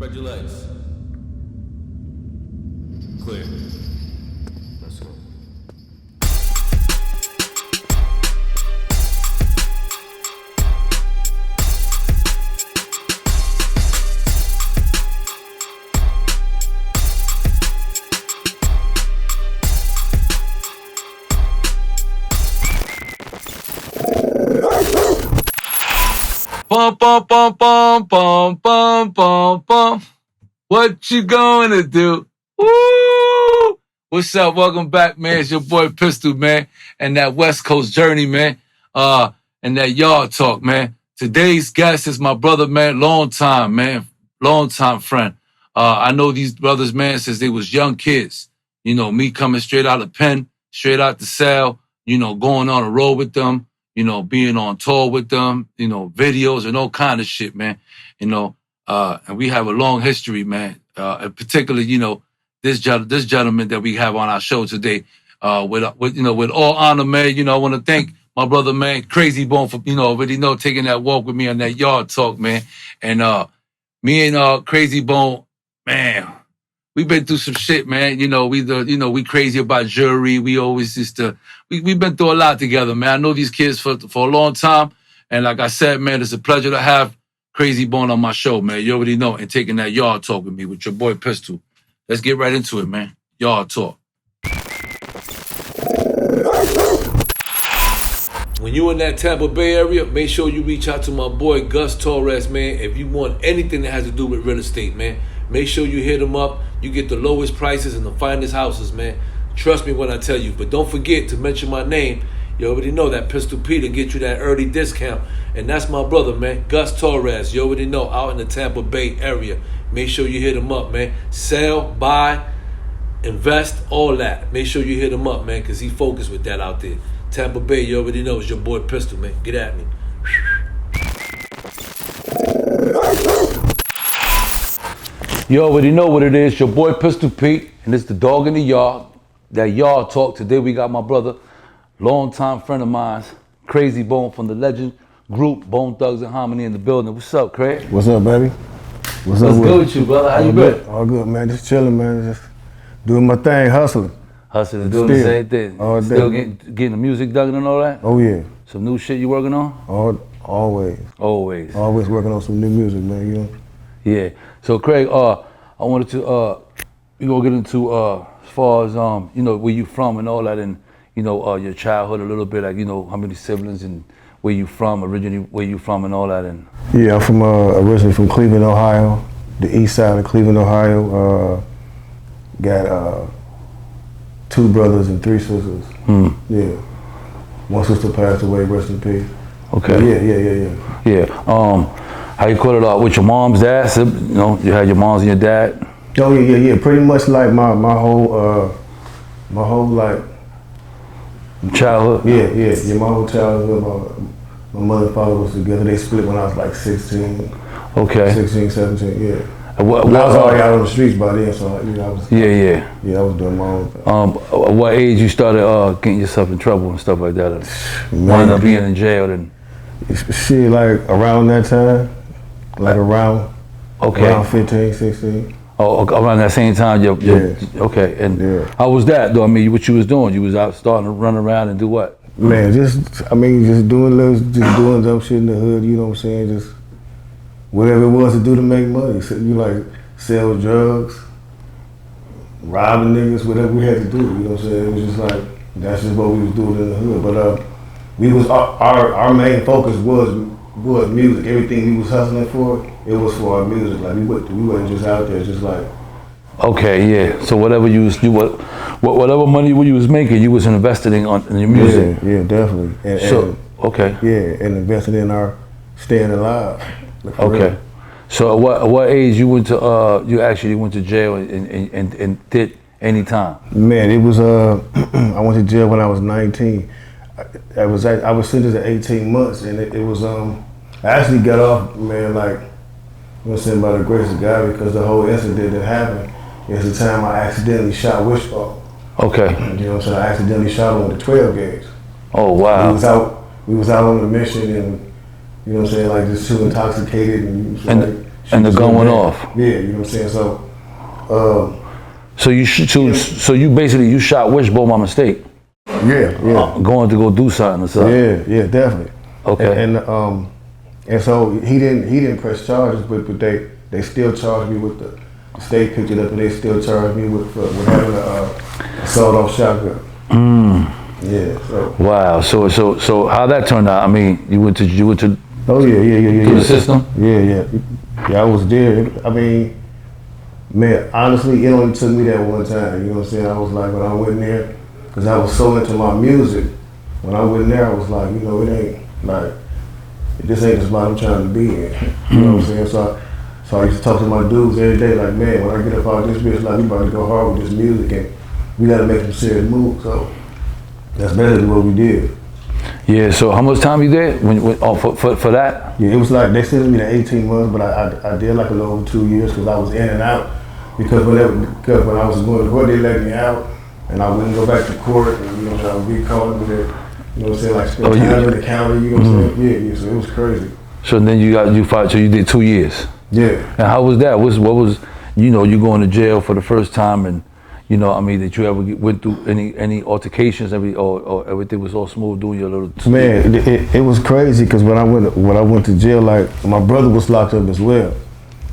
Spread your legs. Clear. Let's go. Bum, bum, bum, bum, bum, bum, bum, bum. What you gonna do? Woo! What's up? Welcome back, man. It's your boy Pistol, man, and that West Coast journey, man. And that yard talk, man. Today's guest is my brother, man. Long time friend. I know these brothers, man, since they was young kids. You know, me coming straight out of Penn, straight out the cell. You know, going on a road with them. You know, being on tour with them, you know, videos and all kind of shit, man. You know, and we have a long history, man. And particularly, you know, this gentleman that we have on our show today, with all honor, man. You know, I want to thank my brother, man, Krayzie Bone, for, you know, already know, taking that walk with me on that yard talk, man. And me and Krayzie Bone, man, we've been through some shit, man. You know, we crazy about jewelry. We always used to, we've been through a lot together, man. I know these kids for a long time. And like I said, man, it's a pleasure to have Krayzie Bone on my show, man. You already know. And taking that yard talk with me with your boy Pistol. Let's get right into it, man. Yard talk. When you in that Tampa Bay area, make sure you reach out to my boy Gus Torres, man. If you want anything that has to do with real estate, man, make sure you hit him up. You get the lowest prices and the finest houses, man. Trust me when I tell you. But don't forget to mention my name. You already know that Pistol Pete to get you that early discount. And that's my brother, man, Gus Torres. You already know, out in the Tampa Bay area. Make sure you hit him up, man. Sell, buy, invest, all that. Make sure you hit him up, man, because he focused with that out there. Tampa Bay, you already know, it's your boy Pistol, man. Get at me. You already know what it is. Your boy Pistol Pete, and it's the dog in the yard. That yard talk. Today we got my brother, longtime friend of mine, Krayzie Bone from the legend group Bone Thugs and Harmony in the building. What's up, Craig? What's up, baby? What's good with you, brother? How you been? All good, man. Just chilling, man. Just doing my thing, hustling. Hustling, doing the same thing. All day. Still getting the music done and all that? Oh, yeah. Some new shit you working on? Always. Always. Always working on some new music, man, you know? Yeah. So, Craig, I wanted to, we gonna get into, as far as, you know, where you from and all that, and, you know, your childhood a little bit, like, you know, how many siblings and where you from, originally where you from and all that. And yeah, I'm from, originally from Cleveland, Ohio, the east side of Cleveland, Ohio. Got 2 brothers and 3 sisters. Yeah. One sister passed away, rest in peace. Okay. Yeah. How you call it out with your mom's dad? You know, you had your moms and your dad? Oh yeah. Pretty much like my whole like childhood? Yeah, my whole childhood. My mother and father was together. They split when I was like 16. Okay. 16, 17, yeah. What, I was already out on the streets by then, so you know, I was. Yeah, I was doing my own thing. At what age you started getting yourself in trouble and stuff like that? Wound up being in jail and. Shit, like around that time, like around 15, 16. Oh, around that same time, yeah. Okay, and how was that though? I mean, what you was doing? You was out starting to run around and do what? Man, just doing dumb shit in the hood. You know what I'm saying? Just whatever it was to do to make money. So you like sell drugs, robbing niggas, whatever we had to do. You know what I'm saying? It was just like that's just what we was doing in the hood. But we was our main focus was music. Everything we was hustling for, it was for our music. Like we wasn't just out there just like. Okay, yeah. So whatever whatever money you was making, you was investing in your music. Yeah, definitely. And investing in our staying alive. Okay. Real. So at what age you went to you actually went to jail and did any time? Man, it was I went to jail when I was 19. I was sentenced to 18 months, and it was I actually got off, man, like, you know what I'm saying, by the grace of God, because the whole incident that happened is the time I accidentally shot Wishbone. Okay. You know what I'm saying? I accidentally shot him with the 12 gauge. Oh wow. We was out on the mission, and you know what I'm saying, like just too intoxicated, and And the gun went off. Yeah, you know what I'm saying? So you basically you shot Wishbone by mistake. Yeah. Going to go do something or something. Yeah, definitely. Okay. And so he didn't press charges, but they still charged me with the state picked it up and they still charged me with having a sawed-off shotgun. Yeah. So. Wow. So how that turned out? I mean, you went to Oh yeah. through the system? Yeah. I was there. I mean, man, honestly, it only took me that one time. You know what I'm saying? I was like, when I went there, because I was so into my music. When I went there, I was like, you know, it ain't like, this ain't the spot I'm trying to be in. You know what I'm saying? So I used to talk to my dudes every day, like, man, when I get up out of this bitch, like, we about to go hard with this music and we gotta make some serious moves. So that's basically what we did. Yeah, so how much time you there for that? Yeah, it was like, they sentenced me to 18 months, but I did like a little over 2 years because I was in and out. Because when I was going to court, they let me out and I wouldn't go back to court and, you know, I would be caught with it. You know what I'm saying? Like spend time in the county, you know what I'm saying? Yeah, so it was crazy. So then you fought, so you did 2 years. Yeah. And how was that? What was, you know, you going to jail for the first time and, you know, I mean, did you ever went through any altercations, or everything was all smooth doing your little? Man, it was crazy because when I went to jail, like my brother was locked up as well.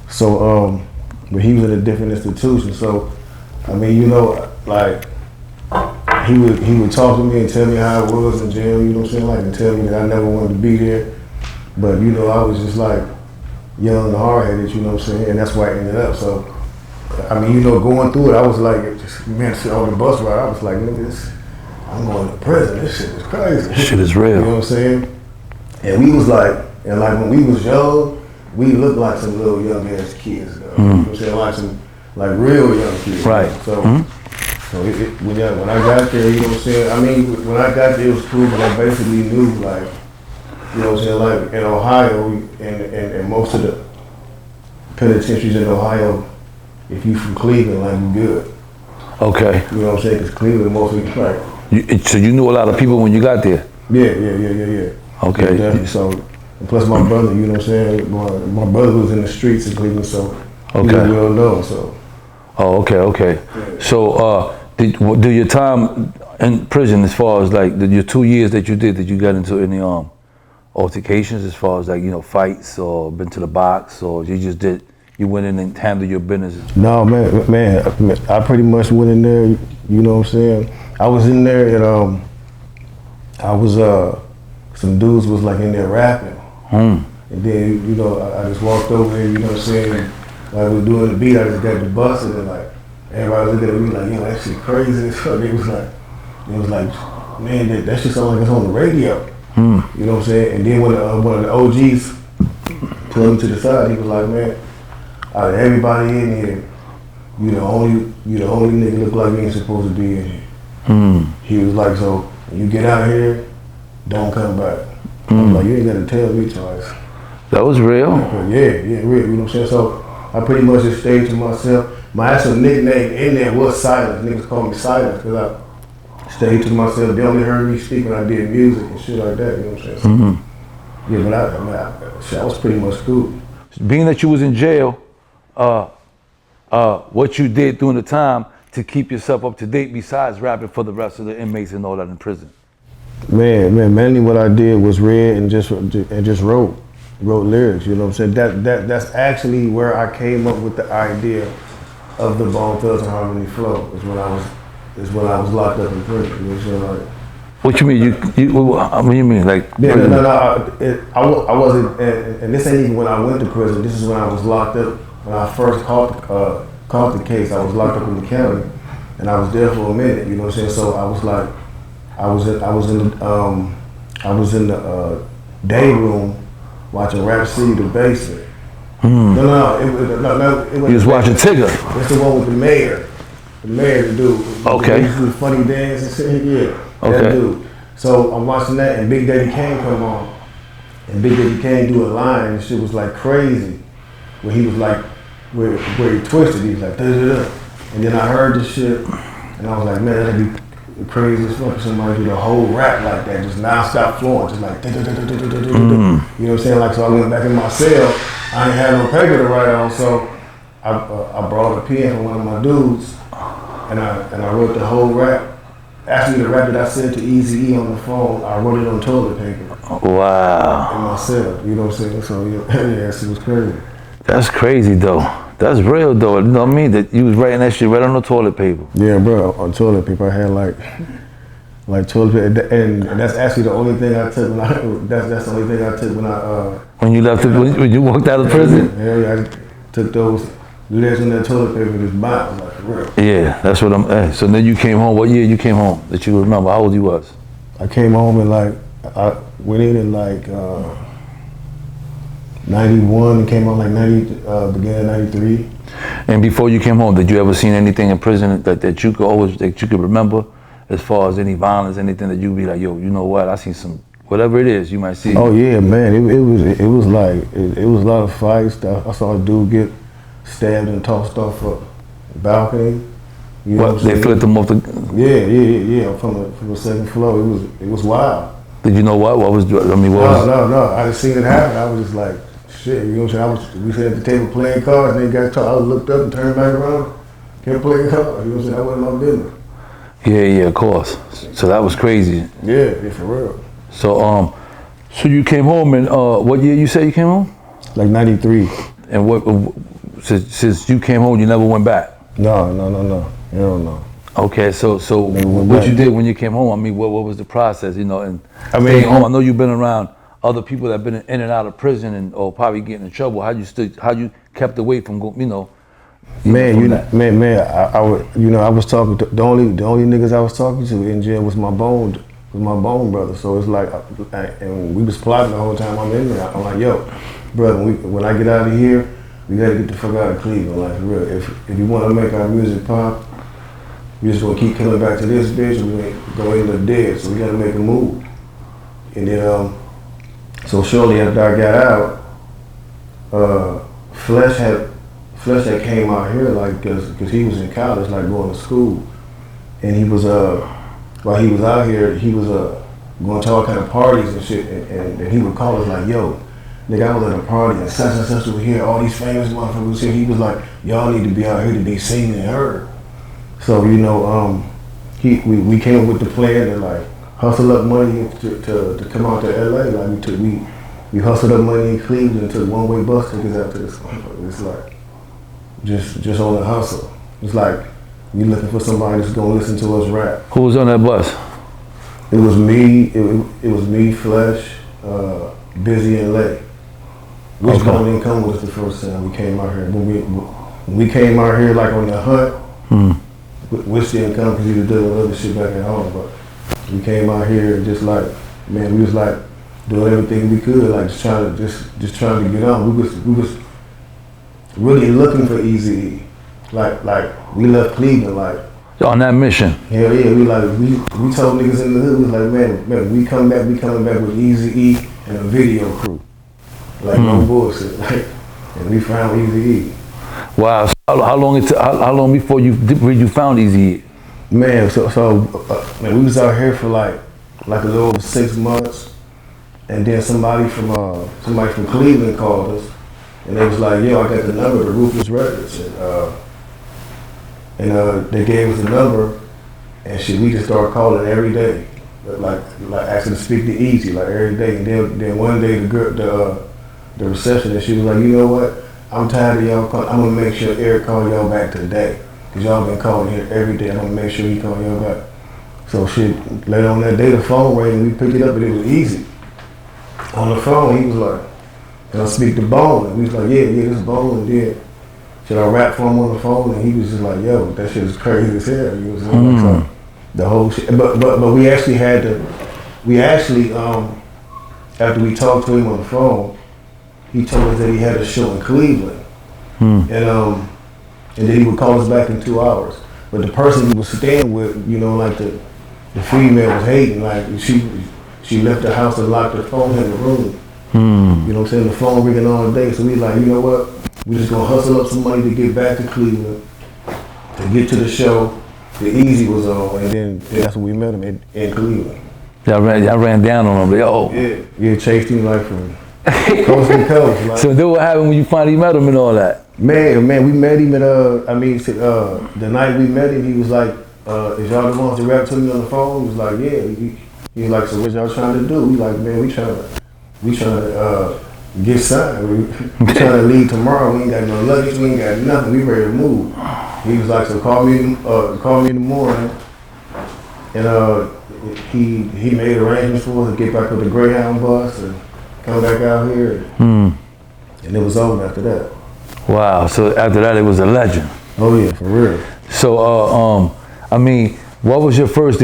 So, but he was in a different institution. So, I mean, you know, like he would talk to me and tell me how it was in jail. You know what I'm saying? Like, and tell me that I never wanted to be there. But you know, I was just like young and hard-headed. You know what I'm saying? And that's why I ended up. So. I mean, you know, going through it, I was like, man, on the bus ride, I was like, nigga, I'm going to prison. This shit is crazy. This shit is real. You know what I'm saying? And we was like, and like when we was young, we looked like some little young ass kids, though. You know what I'm saying? Like some, like real young kids. Right. So, when I got there, you know what I'm saying? I mean, when I got there, it was cool, but I basically knew, like, you know what I'm saying? Like in Ohio, and most of the penitentiaries in Ohio, if you from Cleveland, like you good. Okay. You know what I'm saying? Because Cleveland mostly like. So you knew a lot of people when you got there? Yeah. Okay. Yeah, so, and plus my brother, you know what I'm saying? My brother was in the streets in Cleveland, so he was well known, so. Oh, okay. Yeah. So, did your time in prison, as far as like your 2 years that you did you get into any altercations as far as like, you know, fights or been to the box, or you went in and handled your business? No, man, I pretty much went in there, you know what I'm saying? I was in there and some dudes was like in there rapping. And then, you know, I just walked over there, you know what I'm saying? And like we were doing the beat, I just got the busted and like, everybody was looking at me like, yo, that shit crazy as fuck. It was like, man, that shit sound like it's on the radio. You know what I'm saying? And then when one of the OGs pulled me to the side, he was like, man, out of everybody in here, you the only nigga look like you ain't supposed to be in here. He was like, so when you get out of here, don't come back. I was like, you ain't gotta tell me twice. That was real? Yeah, real, you know what I'm saying? So I pretty much just stayed to myself. My actual nickname in there was Silence. Niggas call me Silence because I stayed to myself. They only heard me speak when I did music and shit like that, you know what I'm saying? So, yeah, but I was pretty much cool. Being that you was in jail, what you did during the time to keep yourself up to date besides rapping for the rest of the inmates and all that in prison? Man, mainly what I did was read and just wrote lyrics, you know what I'm saying? That's actually where I came up with the idea of the Bone Thugs-n-Harmony flow, is when I was locked up in prison, you know what I'm saying? Like, what you mean? What do you mean? Like? Yeah, no, I wasn't, and this ain't even when I went to prison. This is when I was locked up. When I first caught the case, I was locked up in the county, and I was there for a minute. You know what I'm saying? So I was like, I was in the day room watching Rap City, the basement. No, it was. You was watching Tigger. It's the one with the mayor, the dude. Okay. He do funny dance and shit. Yeah. Okay. That dude. So I'm watching that, and Big Daddy Kane come on, and Big Daddy Kane do a line, and shit was like crazy, where he was like, where he twisted, he was like, da-da-da. And then I heard this shit, and I was like, man, that'd be crazy as fuck for somebody to do the whole rap like that, just non-stop flowing, just like da-da-da-da-da-da-da-da. You know what I'm saying? Like, so I went back in my cell, I didn't have no paper to write on, so I brought a pen from one of my dudes, and I wrote the whole rap. Actually, the rap that I sent to Eazy E on the phone, I wrote it on toilet paper. Wow. And myself, you know what I'm saying? So yeah, it was crazy. That's crazy though. That's real though. You know what I mean? That you was writing that shit right on the toilet paper. Yeah, bro, on toilet paper. I had like toilet paper, and that's actually the only thing I took when that's the only thing I took when I when you left when you walked out of prison? Yeah, I took those legs in that toilet paper and just bounced like for real. Yeah, that's what I'm so then you came home. What year you came home that you remember? How old you was? I came home and I went in like 91 and came out like 90, began 93. And before you came home, did you ever seen anything in prison that you could remember, as far as any violence, anything that you'd be like, yo, you know what? I seen some, whatever it is, you might see. Oh yeah, man, it was a lot of fights. I saw a dude get stabbed and tossed off a balcony. You know what they flipped him off the? Yeah, from the second floor. It was wild. Did you know what was? I mean, what was? No. I just seen it happen. I was just like, shit. You know what I'm saying? We sat at the table playing cards, and then got talk. I looked up and turned back around, kept playing cards. You know what I'm saying? That wasn't my business. Yeah, of course. So that was crazy. Yeah, for real. So so you came home and what year you say you came home? Like 93. And what? Since you came home, you never went back? No. Hell no. Okay, so what you did when you came home? I mean, what was the process? You know, and I mean, staying home. I know you've been around other people that have been in and out of prison and or probably getting in trouble. How you kept away from I was talking to the only niggas I was talking to in jail was my bone brother. So it's like, and we was plotting the whole time I'm in there. I'm like, yo, brother, when I get out of here, we gotta get the fuck out of Cleveland. Like for real, if you want to make our music pop, we just gonna keep coming back to this bitch and we ain't gonna end up dead. So we gotta make a move. And then so shortly after I got out, Flesh had came out here like cause he was in college, like going to school, and he was while he was out here, he was going to all kind of parties and shit, and he would call us like, yo, nigga, I was at a party and such was here, all these famous motherfuckers was here. He was like, y'all need to be out here to be seen and heard. So we came up with the plan to like hustle up money to come out to LA. Like we hustled up money in Cleveland and took one-way bus tickets out to this motherfucker. It's like just on the hustle. It's like we looking for somebody that's gonna listen to us rap. Who was on that bus? It was me. It was me, Flesh, Busy, and Lay. Which one didn't come with us the first time we came out here. When we came out here like on the hunt, Which didn't come because he was dealing with other shit back at home. But we came out here and just like, man, we was like doing everything we could, like just trying to get on. We was really looking for Eazy E. Like we left Cleveland like on that mission. Hell yeah, we told niggas in the hood, we was like, man, we coming back with Eazy E and a video crew. Like no bullshit. Like, and we found Eazy E. Wow. So how long before you found Eazy E? Man, so man, we was out here for like a little over 6 months, and then somebody from Cleveland called us, and they was like, yo, I got the number to Ruthless Records, and they gave us the number, and shit, we just started calling every day, like asking to speak to Eazy, like every day, and then one day the receptionist, she was like, you know what, I'm tired of y'all calling, I'm gonna make sure Eric call y'all back today, cause y'all been calling here every day, I'm gonna make sure he call y'all back. So shit, later on that day the phone rang and we picked it up and it was Eazy. On the phone, he was like, and I speak to Bone, and we was like, yeah, this is Bone, and then should I rap for him on the phone, and he was just like, yo, that shit is crazy as hell. You know what I'm saying? So the whole shit, but we actually after we talked to him on the phone, he told us that he had a show in Cleveland, and then he would call us back in 2 hours. But the person he was staying with, you know, like the female was hating, like she left the house and locked her phone in the room. You know what I'm saying? The phone ringing all day. So we like, you know what? We just gonna hustle up some money to get back to Cleveland, to get to the show. The Eazy was on, and then that's when we met him in Cleveland. Y'all ran down on him. Like, oh. Yeah, chased him like from Coast to coast. Like, So then what happened when you finally met him and all that? man, we met him at the night we met him, he was like, is y'all the ones that rap to me on the phone? He was like, yeah. He was like, so what y'all trying to do? We like, man, we trying to get signed. We trying to leave tomorrow. We ain't got no luggage. We ain't got nothing. We ready to move. He was like, so call me in the morning. And he made arrangements for us to get back with the Greyhound bus and come back out here. And it was over after that. Wow. So after that, it was a legend. Oh yeah, for real. So I mean, what was your first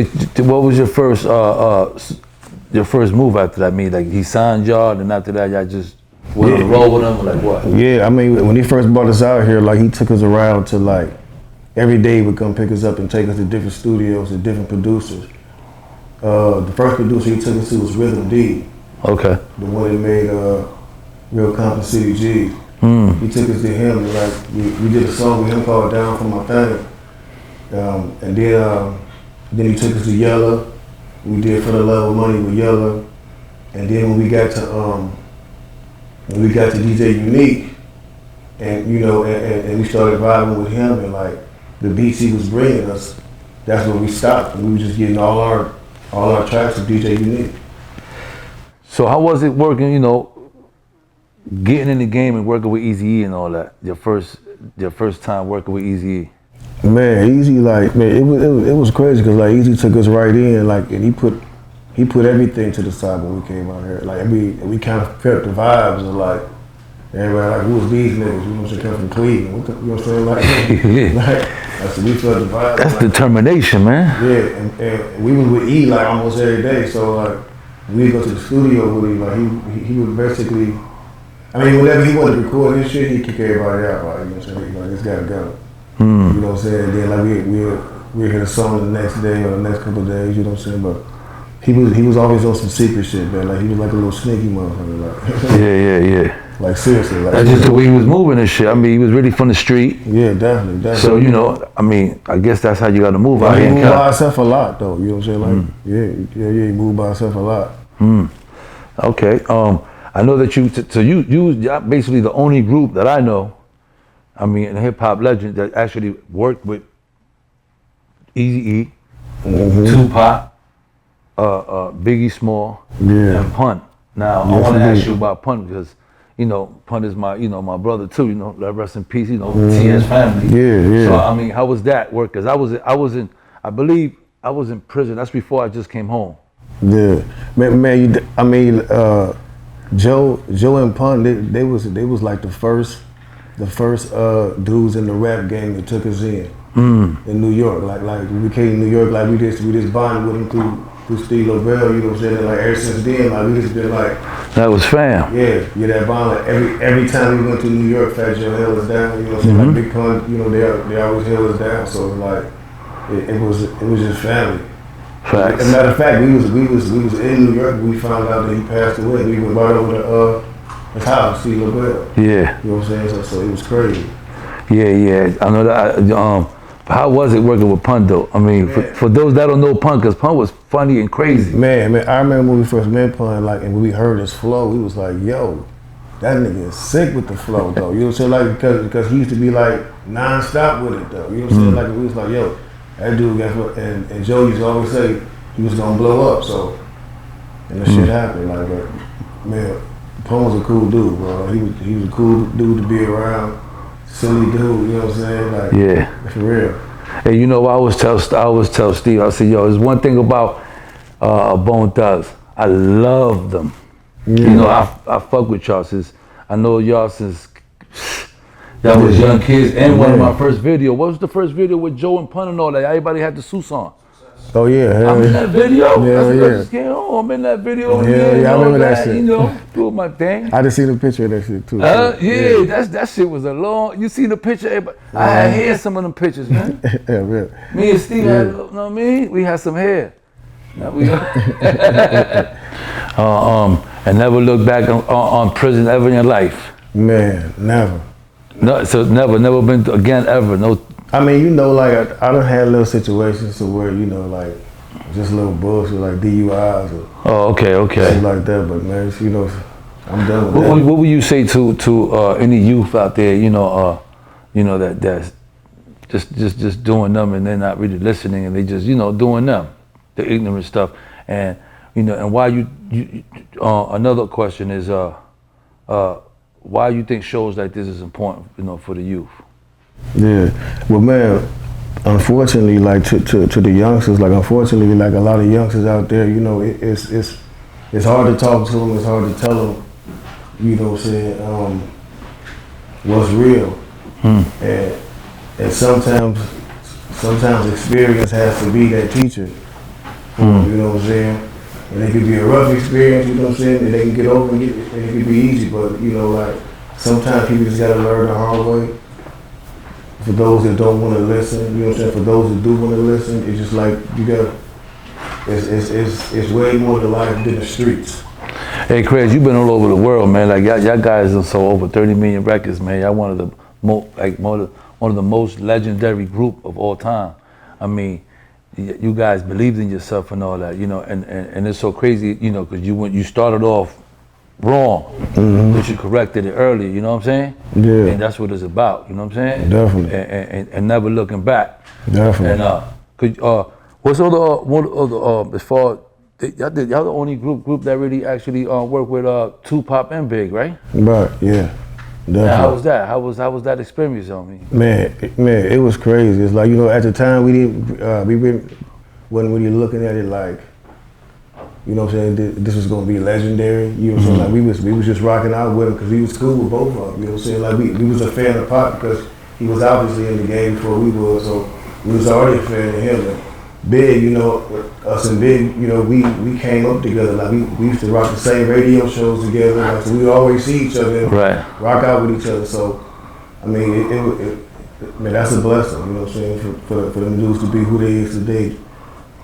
move after that? I mean, like he signed y'all, and after that, y'all just went on the road with him, or like what? Yeah, I mean, when he first brought us out here, like he took us around to like every day he would come pick us up and take us to different studios and different producers. The first producer he took us to was Rhythm D. Okay. The one that made Real Compton City G. He took us to him, and like we did a song with him called Down For My Thing. And then he took us to Yella. We did For the Love of Money with Yella. And then when we got to DJ Unique, and you know, and we started vibing with him, and like the beats he was bringing us, that's when we stopped. And we were just getting all our tracks from DJ Unique. So how was it working? You know, getting in the game and working with Eazy E and all that. Your first time working with Eazy E. Man, Eazy, like, man, it was crazy because like Eazy took us right in, like, and he put everything to the side when we came out here. Like, we kind of felt the vibes of like, everybody like, who was these niggas? You know what I'm saying? Come from Cleveland. You know what I'm saying? Like, so we felt the vibes. That's like, determination, man. Yeah, and we was with E like almost every day. So like, we'd go to the studio with him. Like, he would basically, I mean, whenever he wanted to record his shit, he'd kick everybody out. Like, you know what I'm saying? Like, it's gotta go. You know what I'm saying? And then like we hear the song the next day or the next couple of days. You know what I'm saying? But he was always on some secret shit, man. Like he was like a little sneaky motherfucker. Like Yeah. Like seriously. Like, that's just the way he was moving and shit. I mean, he was really from the street. Yeah, definitely. So you know, I mean, I guess that's how you got to move out here. He moved by himself a lot, though. You know what I'm saying? Like, he moved by himself a lot. Okay. I know that you basically the only group that I know, I mean, in hip hop legend that actually worked with Eazy E, Tupac, Biggie Smalls, and Pun. Now I want to ask you about Pun because you know Pun is my brother too. You know, rest in peace. You know, TS family. Yeah. So I mean, how was that work? Because I believe I was in prison. That's before I just came home. Yeah, man. Joe and Pun, they was like the first dudes in the rap game that took us in New York. Like we came to New York, like we just bonded with them through Steve Lobel. You know what I'm saying? And like ever since then, like we just been like that was fam. Yeah, that bond. Like every time we went to New York, Fat Joe held us down. You know what I'm saying? Like Big Pun, you know they always held us down. So like it was just family. Facts. As a matter of fact, we was in New York when we found out that he passed away. We went right over to his house, Steve Lobel. Yeah. You know what I'm saying? So it was crazy. Yeah. I know that. How was it working with Pun though? I mean, for those that don't know Pun, because Pun was funny and crazy. Man, I remember when we first met Pun, like, and when we heard his flow, we was like, yo, that nigga is sick with the flow though. You know what I'm saying? Like, because he used to be like non-stop with it though. You know what I'm saying? Like, we was like, yo, that dude got what, and Joe used to always say he was gonna blow up. So, and that shit happened. Like, man, Pun was a cool dude, bro. He was a cool dude to be around. Silly dude, you know what I'm saying? Like, yeah, for real. Hey, you know, I always tell Steve, I say, yo, there's one thing about Bone Thugs. I love them. Yeah. You know, I fuck with y'all since I know y'all since y'all was young kids. And one of my first video, what was the first video with Joe and Pun and all that? Everybody had the suits on. Oh yeah, I'm in that video. Yeah. I'm in that video. Yeah, I remember that shit. You know, doing my thing. I just seen a picture of that shit too. That shit was a long. You seen the picture? I had hair some of them pictures, man. Yeah, really. Me and Steve had, you know what I mean? We had some hair. And never look back on prison ever in your life. Man, never. No, so never been again ever. No. I mean, you know, like I done had little situations to where, you know, like just little bullshit like DUIs or okay. shit like that. But man, you know, I'm done with that. What would you say to any youth out there, that's just doing them and they're not really listening and they just, doing them, the ignorant stuff. And, and why you another question is, why you think shows like this is important, for the youth? Yeah, well, man, unfortunately, like to the youngsters, like unfortunately, like a lot of youngsters out there, it's hard to talk to them, it's hard to tell them, what's real. And sometimes experience has to be that teacher. You know what I'm saying? And it could be a rough experience, you know what I'm saying? And they can get over it, and it could be easy, but like sometimes people just gotta learn the hard way. For those that don't want to listen, you know what I'm saying? For those that do want to listen, it's just like you gotta. It's way more to life than the streets. Hey, Krayzie, you've been all over the world, man. Like y'all guys have sold over 30 million records, man. Y'all one of the most legendary group of all time. I mean, you guys believed in yourself and all that, and it's so crazy, because you started off wrong, but you corrected it early, you know what I'm saying? Yeah. And that's what it's about, you know what I'm saying? Definitely. And never looking back. Definitely. And what's as far y'all the only group that really actually work with Tupac and Big, right? Right. Yeah. Definitely. Now, how was that? How was that experience on me? Man, it was crazy. It's like, at the time wasn't really looking at it like, you know what I'm saying, this was gonna be legendary. You know what I'm saying? Like we was just rocking out with him because we was cool with both of them. You know what I'm saying? Like we was a fan of Pop because he was obviously in the game before we was, so we was already a fan of him. And Big, us and Big, we came up together. Like we used to rock the same radio shows together. Like, so we would always see each other and rock out with each other. So I mean, man, that's a blessing. You know what I'm saying? For them dudes to be who they is today.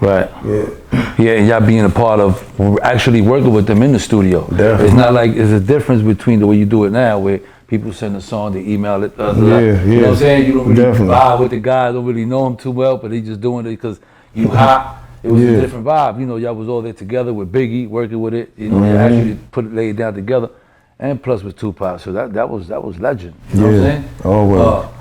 Right. Yeah. Yeah, and y'all being a part of actually working with them in the studio. Definitely. It's not like there's a difference between the way you do it now, where people send a song, they email it. You know what I'm saying? You don't really vibe with the guy, don't really know him too well, but he just doing it because you hot. It was a different vibe. Y'all was all there together with Biggie, working with it. You actually laid down together, and plus with Tupac. So that was legend. You know what I'm saying? Oh well.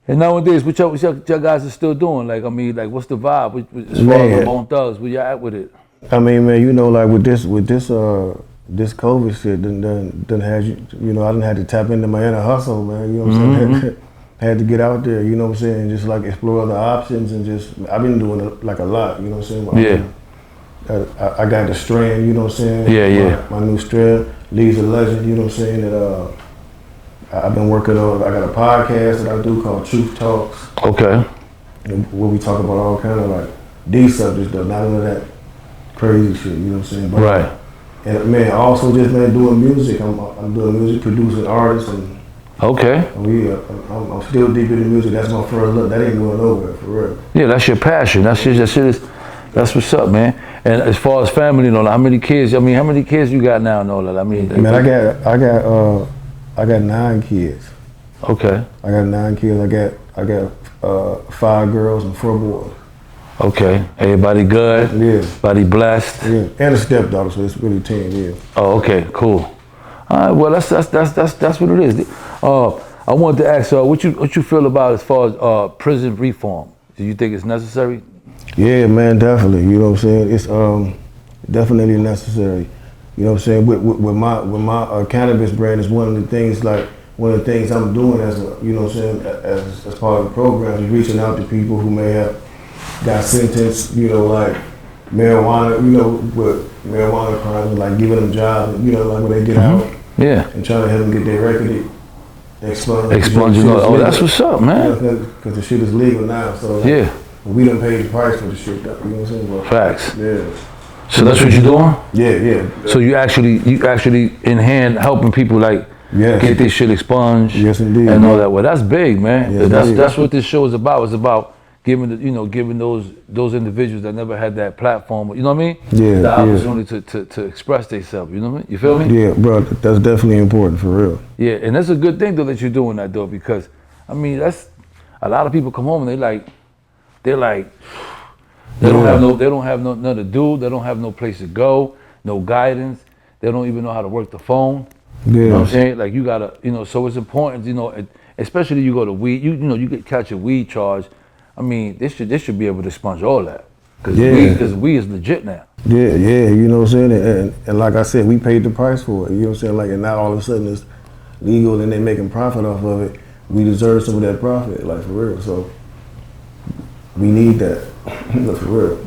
And nowadays, what y'all guys are still doing? Like, I mean, like, what's the vibe as far as the Bone Thugs? Where y'all at with it? I mean, man, like with this COVID shit, done had you, I didn't have to tap into my inner hustle, man. You know what I'm saying? Had to get out there, you know what I'm saying, and just like explore other options and just I've been doing like a lot, you know what I'm saying? I got the strand, you know what I'm saying? My new strand, Lee's a legend, you know what I'm saying? That I've been working on. I got a podcast that I do called Truth Talks. Okay. Where we talk about all kind of like these subjects, though, not none of that crazy shit. You know what I'm saying? But, right. And man, also just doing music. I'm doing music, producing artists, and okay. I'm still deep in the music. That's my first look. That ain't going nowhere for real. Yeah, that's your passion. That's what's up, man. And as far as family, how many kids? I mean, how many kids you got now, I mean, man, I got 9 kids. Okay. I got 9 kids. I got 5 girls and 4 boys. Okay. Everybody good? Yeah. Everybody blessed? Yeah. And a stepdaughter, so it's really 10, yeah. Oh, okay, cool. All right, well that's what it is. I wanted to ask what you feel about as far as prison reform. Do you think it's necessary? Yeah, man, definitely. You know what I'm saying? It's definitely necessary. You know what I'm saying? With my cannabis brand is one of the things I'm doing as what I'm saying, as part of the program, is reaching out to people who may have got sentenced, like marijuana, with marijuana crimes, like giving them jobs, like when they get out. Yeah. And trying to help them get their record expunged. That's what's up, man. Because the shit is legal now, so we done paid the price for the shit, though. You know what I'm saying? But, facts. Yeah. So that's what you're doing? Yeah. So you actually in hand helping people get this shit expunged. Yes, indeed. And all that. Well, that's big, man. Yes, that's what this show is about. It's about giving those individuals that never had that platform, you know what I mean? Yeah. The opportunity to express themselves, you know what I mean? You feel me? Yeah, bro, that's definitely important for real. Yeah, and that's a good thing though that you're doing that though, because I mean that's a lot of people come home and they don't have nothing to do, they don't have no place to go, no guidance, they don't even know how to work the phone. You know what I'm saying? Like you gotta, so it's important, especially you go to weed, you get catch a weed charge. I mean, this should be able to expunge all that. Because weed is legit now. Yeah, you know what I'm saying? And like I said, we paid the price for it. You know what I'm saying? Like, and now all of a sudden it's legal and they're making profit off of it. We deserve some of that profit, like for real. So we need that, for real.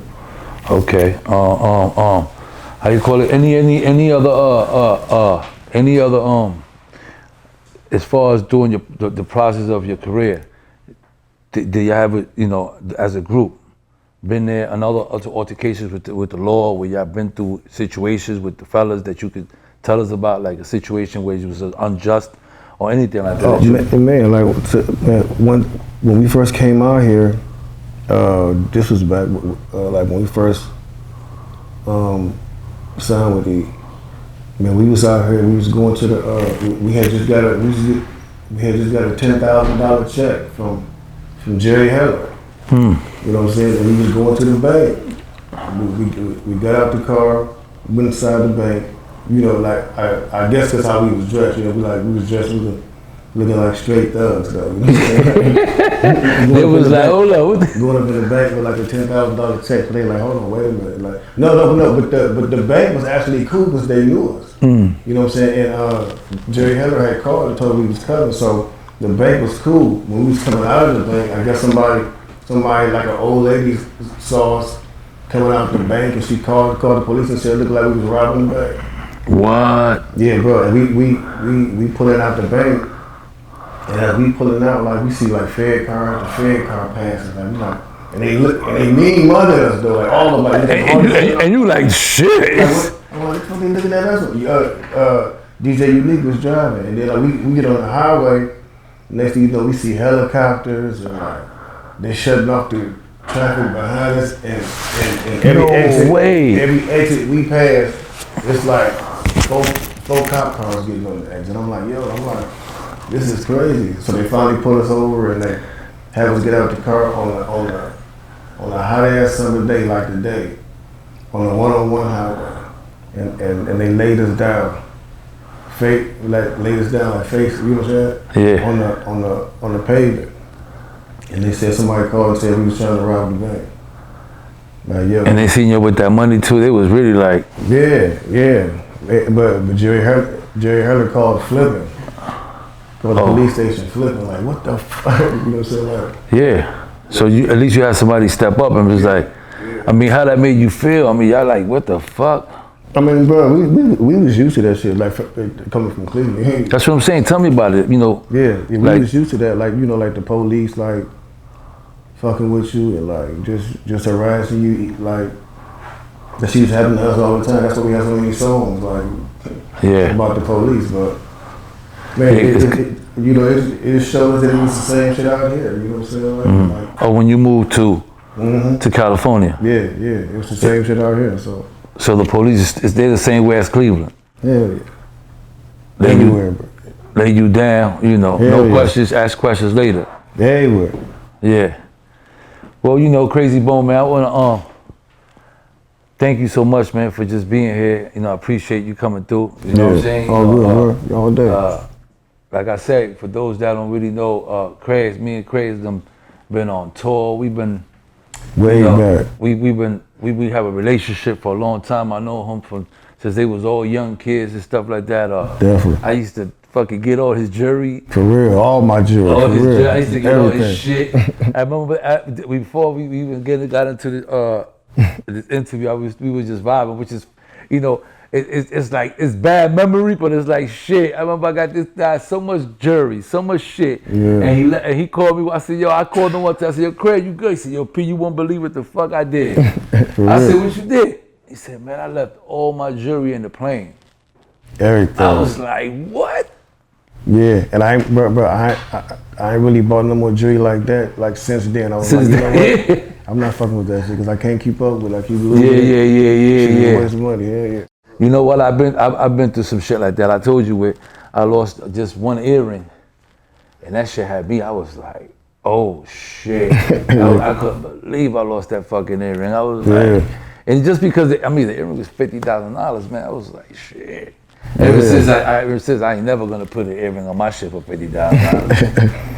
Okay. How you call it? Any other as far as doing the process of your career, did you have it, as a group, been there another altercations with the law where y'all been through situations with the fellas that you could tell us about, like a situation where it was unjust or anything like that? Oh man, like when we first came out here, this was back like when we first signed with E. Man, we was out here. We was going to the. We had just got a $10,000 check from Jerry Heller. You know what I'm saying? And we was going to the bank. We got out the car, went inside the bank. Like I guess that's how we was dressed. We was dressed looking like straight thugs though. You know what I'm saying? It was like, hold on. Going up in the bank with like a $10,000 check, but they like, hold on, wait a minute. Like, no, but the bank was actually cool because they knew us. You know what I'm saying? And Jerry Heller had called and told me he was coming, so the bank was cool. When we was coming out of the bank, I guess somebody like an old lady saw us coming out the bank, and she called the police and said it looked like we was robbing the bank. What? Yeah, bro. And we pulling out the bank. And as we pulling out, like we see like Fed car after Fed car passing, and they look and they mean mother at us though, like all of them, like and you like shit. Like, what they looking at us? DJ Unique was driving, and then like we get on the highway. Next thing you know, we see helicopters and like they're shutting off the traffic behind us, and every exit we pass, it's like four cop cars getting on the exit. I'm like, this is crazy. So they finally pull us over and they have us get out the car on a hot ass summer day like today, on a 101 highway, and they laid us down, laid us down like face, you know what I'm saying? Yeah. On the pavement, and they said somebody called and said we was trying to rob the bank. Like, yo. And they seen you with that money too. They was really like. Yeah. But Jerry Heller called flipping. Go to the police station flipping, like, what the fuck? You know what I'm saying? Like, yeah. So at least you had somebody step up and was like, I mean, how that made you feel? I mean, y'all like, what the fuck? I mean, bro, we was used to that shit, like coming from Cleveland. That's what I'm saying. Tell me about it, Yeah, we was used to that, like, like the police, like, fucking with you and like just harassing you, like, that shit was happening to us all the time. That's why we have so many songs, like, about the police, but. Man, it shows that it was the same shit out here. You know what I'm saying? Like, when you moved to California. Yeah, it was the same shit out here. So the police is they the same way as Cleveland. Yeah. Everywhere, bro. Lay you down. No questions. Ask questions later. Everywhere. Yeah. Well, Krayzie Bone, man, I wanna thank you so much, man, for just being here. I appreciate you coming through. You know what I'm saying? All good, bro. All day. Like I said, for those that don't really know, me and Krayzie them been on tour. We've been way back. We have a relationship for a long time. I know him since they was all young kids and stuff like that. Definitely. I used to fucking get all his jewelry. For real, all my jewelry. All his jewelry. I used to get all his shit. I remember before we even got into this interview, we were just vibing, which is, it's like, it's bad memory, but it's like shit. I remember I got this guy so much jewelry, so much shit. Yeah. And he called me. I said, I called him one time. I said, Craig, you good? He said, P, you won't believe what the fuck I did. I said, what you did? He said, man, I left all my jewelry in the plane. Everything. I was like, what? Yeah, and I ain't really bought no more jewelry like that, like since then. I was like, you know what? I'm not fucking with that shit because I can't keep up with, like, keep losing. Yeah. Waste money. Yeah. You know what? I've been through some shit like that. I told you I lost just one earring, and that shit had me. I was like, oh shit! I couldn't believe I lost that fucking earring. I was like, and just because the earring was $50,000, man. I was like, shit. Ever since I ain't never gonna put an earring on my shit for $50.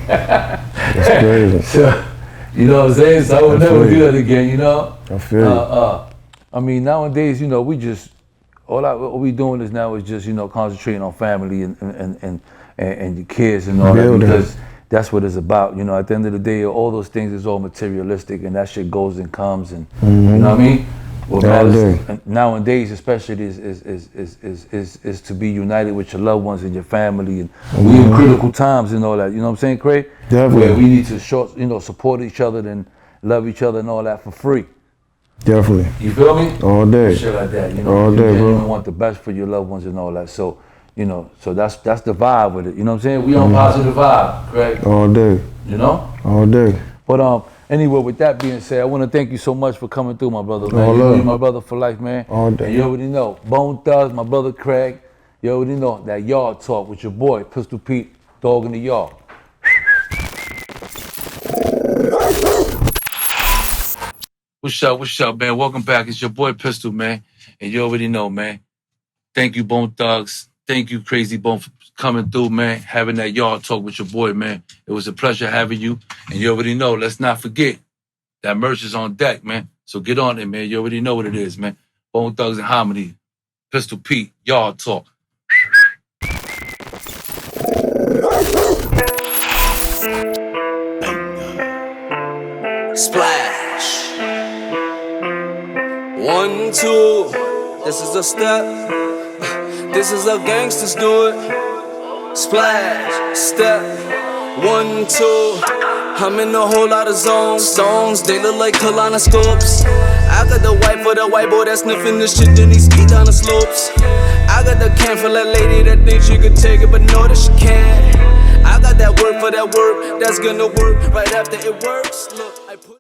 That's crazy. So, you know what I'm saying? So I would never do that again, you know? I feel you. I mean, nowadays, you know, we just, what we doing is now is just, you know, concentrating on family and your kids and all that, because that's what it's about. You know, at the end of the day, all those things is all materialistic, and that shit goes and comes, and you know what I mean? What matters nowadays, especially, is to be united with your loved ones and your family, and we in critical times and all that. You know what I'm saying, Craig? Definitely. Where we need to support each other and love each other and all that for free. Definitely. You feel me? All day. Shit like that. You know, all day, bro. You want the best for your loved ones and all that. So, you know, so that's the vibe with it. You know what I'm saying? We on positive vibe, Craig. All day. You know? All day. But anyway, with that being said, I want to thank you so much for coming through, my brother, man. You're my brother for life, man. All day. And you already know, Bone Thugs, my brother Craig. You already know that yard talk with your boy, Pistol Pete, dog in the yard. What's up, man? Welcome back. It's your boy Pistol, man. And you already know, man. Thank you, Bone Thugs. Thank you, Krayzie Bone, for coming through, man. Having that yard talk with your boy, man. It was a pleasure having you. And you already know, let's not forget, that merch is on deck, man. So get on it, man. You already know what it is, man. Bone Thugs and Harmony. Pistol Pete, yard talk. Splash. 1, 2. This is a step. This is how gangsters do it. Splash. Step. 1, 2. I'm in a whole lot of zones. They look like colonoscopes. I got the white for the white boy that's sniffing the shit, then he ski down the slopes. I got the can for that lady that thinks she could take it, but know that she can't. I got that work for that work that's gonna work right after it works. Look, I put